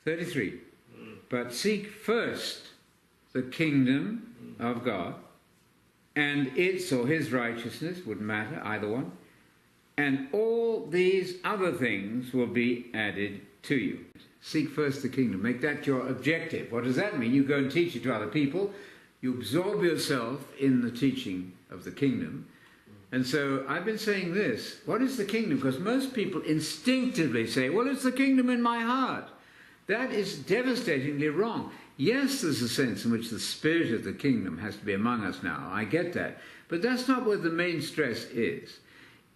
33. But seek first the kingdom of God, and its or his righteousness, wouldn't matter, either one, and all these other things will be added to you. Seek first the kingdom. Make that your objective. What does that mean? You go and teach it to other people. You absorb yourself in the teaching of the kingdom. And so I've been saying this. What is the kingdom? Because most people instinctively say, well, it's the kingdom in my heart. That is devastatingly wrong. Yes, there's a sense in which the spirit of the kingdom has to be among us now. I get that. But that's not where the main stress is.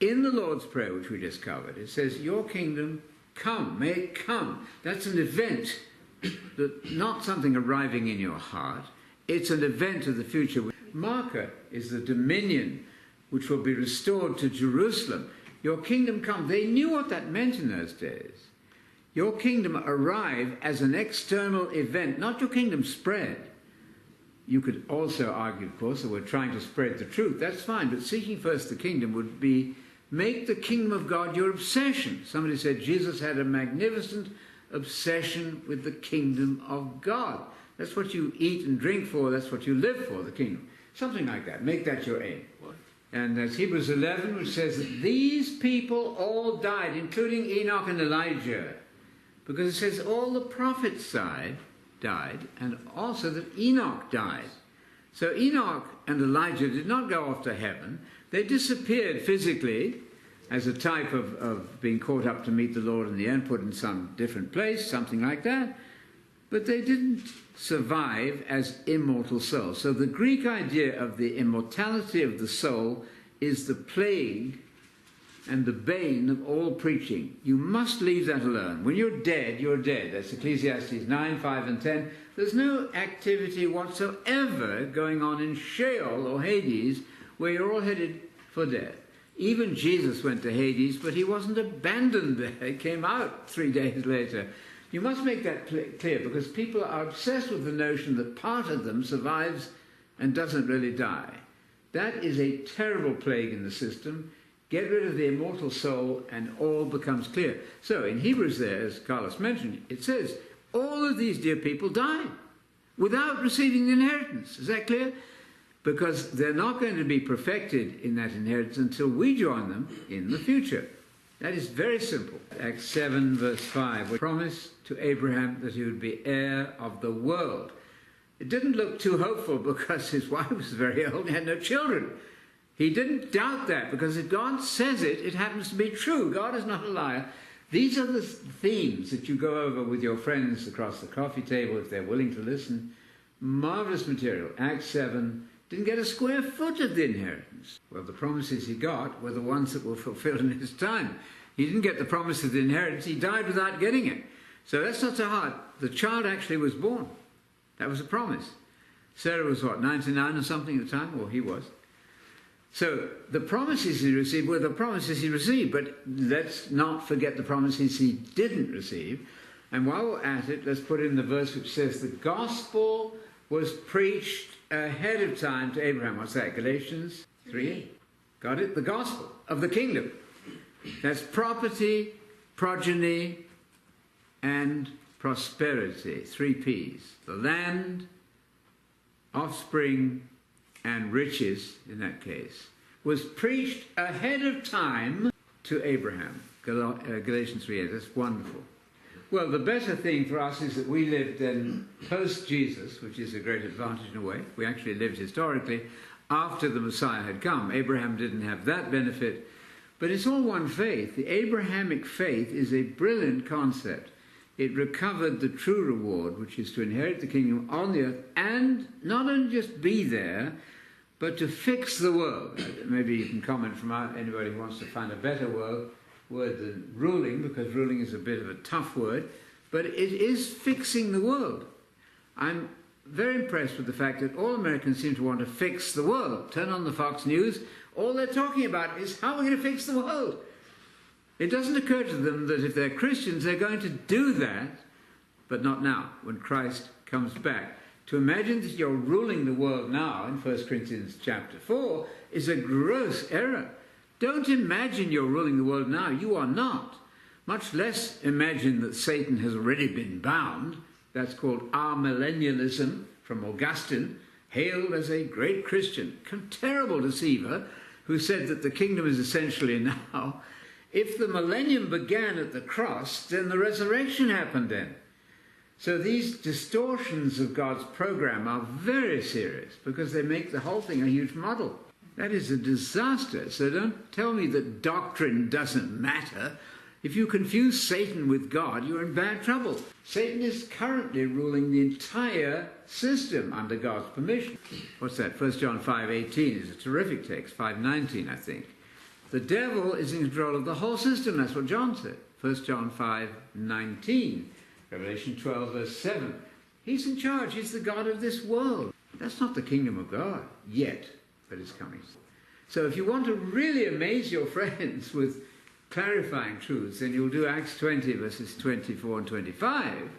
In the Lord's Prayer, which we just covered, it says, your kingdom come, may it come. That's an event, not something arriving in your heart. It's an event of the future. Marker is the dominion which will be restored to Jerusalem. Your kingdom come. They knew what that meant in those days. Your kingdom arrive as an external event, not your kingdom spread. You could also argue, of course, that we're trying to spread the truth. That's fine, but seeking first the kingdom would be make the kingdom of God your obsession. Somebody said Jesus had a magnificent obsession with the kingdom of God. That's what you eat and drink for. That's what you live for, the kingdom. Something like that. Make that your aim. And that's Hebrews 11, which says that these people all died, including Enoch and Elijah. Because it says all the prophets died, and also that Enoch died. So Enoch and Elijah did not go off to heaven. They disappeared physically as a type of being caught up to meet the Lord in the end, put in some different place, something like that. But they didn't survive as immortal souls. So the Greek idea of the immortality of the soul is the plague and the bane of all preaching. You must leave that alone. When you're dead, you're dead. That's Ecclesiastes 9, 5 and 10. There's no activity whatsoever going on in Sheol or Hades where you're all headed for death. Even Jesus went to Hades, but he wasn't abandoned there. He came out 3 days later. You must make that clear, because people are obsessed with the notion that part of them survives and doesn't really die. That is a terrible plague in the system. Get rid of the immortal soul and all becomes clear. So in Hebrews there, as Carlos mentioned, it says, all of these dear people died without receiving the inheritance. Is that clear? Because they're not going to be perfected in that inheritance until we join them in the future. That is very simple. Acts 7 verse 5, we promised to Abraham that he would be heir of the world. It didn't look too hopeful because his wife was very old and had no children. He didn't doubt that, because if God says it, it happens to be true. God is not a liar. These are the themes that you go over with your friends across the coffee table if they're willing to listen. Marvelous material. Acts 7 didn't get a square foot of the inheritance. Well, the promises he got were the ones that were fulfilled in his time. He didn't get the promise of the inheritance. He died without getting it. So that's not so hard. The child actually was born. That was a promise. Sarah was what, 99 or something at the time? Or he was. So the promises he received were the promises he received, but let's not forget the promises he didn't receive. And while we're at it, let's put in the verse which says the gospel was preached ahead of time to Abraham. What's that? Galatians 3? Got it? The gospel of the kingdom. That's property, progeny, and prosperity. 3 P's. The land, offspring, and riches, in that case, was preached ahead of time to Abraham. Galatians 3, that's wonderful. Well, the better thing for us is that we lived then post-Jesus, which is a great advantage in a way. We actually lived historically after the Messiah had come. Abraham didn't have that benefit, but it's all one faith. The Abrahamic faith is a brilliant concept. It recovered the true reward, which is to inherit the kingdom on the earth and not only just be there, but to fix the world. Maybe you can comment from anybody who wants to find a better word than ruling, because ruling is a bit of a tough word, but it is fixing the world. I'm very impressed with the fact that all Americans seem to want to fix the world. Turn on the Fox News, all they're talking about is how we're going to fix the world. It doesn't occur to them that if they're Christians, they're going to do that, but not now, when Christ comes back. To imagine that you're ruling the world now, in 1 Corinthians chapter 4, is a gross error. Don't imagine you're ruling the world now. You are not. much less imagine that Satan has already been bound. That's called amillennialism from Augustine, hailed as a great Christian, terrible deceiver, who said that the kingdom is essentially now. If the millennium began at the cross, then the resurrection happened then. So these distortions of God's program are very serious because they make the whole thing a huge muddle. That is a disaster. So don't tell me that doctrine doesn't matter. If you confuse Satan with God, you're in bad trouble. Satan is currently ruling the entire system under God's permission. What's that? 1 John 5:18 is a terrific text. 5:19, I think. The devil is in control of the whole system. That's what John said. 1 John 5:19. Revelation 12, verse 7. He's in charge. He's the God of this world. That's not the kingdom of God yet, but it's coming. So if you want to really amaze your friends with clarifying truths, then you'll do Acts 20, verses 24 and 25.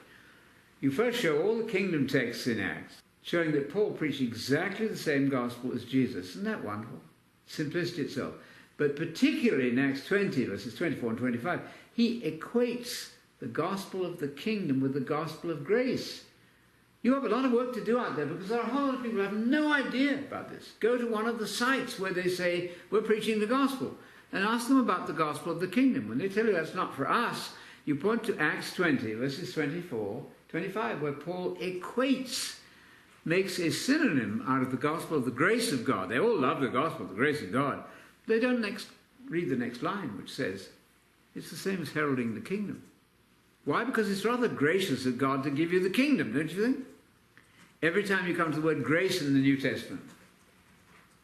You first show all the kingdom texts in Acts, showing that Paul preached exactly the same gospel as Jesus. Isn't that wonderful? Simplicity itself. But particularly in Acts 20, verses 24 and 25, he equates the gospel of the kingdom with the gospel of grace. You have a lot of work to do out there because there are a whole lot of people who have no idea about this. Go to one of the sites where they say, we're preaching the gospel, and ask them about the gospel of the kingdom. When they tell you that's not for us, you point to Acts 20, verses 24, 25, where Paul equates, makes a synonym out of the gospel of the grace of God. They all love the gospel of the grace of God. They don't read the next line, which says, it's the same as heralding the kingdom. Why? Because it's rather gracious of God to give you the kingdom, don't you think? Every time you come to the word grace in the New Testament,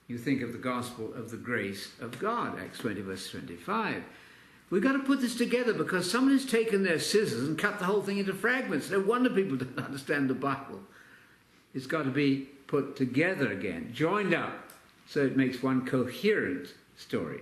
you think of the gospel of the grace of God, Acts 20, verse 25. We've got to put this together because someone has taken their scissors and cut the whole thing into fragments. No wonder people don't understand the Bible. It's got to be put together again, joined up, so it makes one coherent story.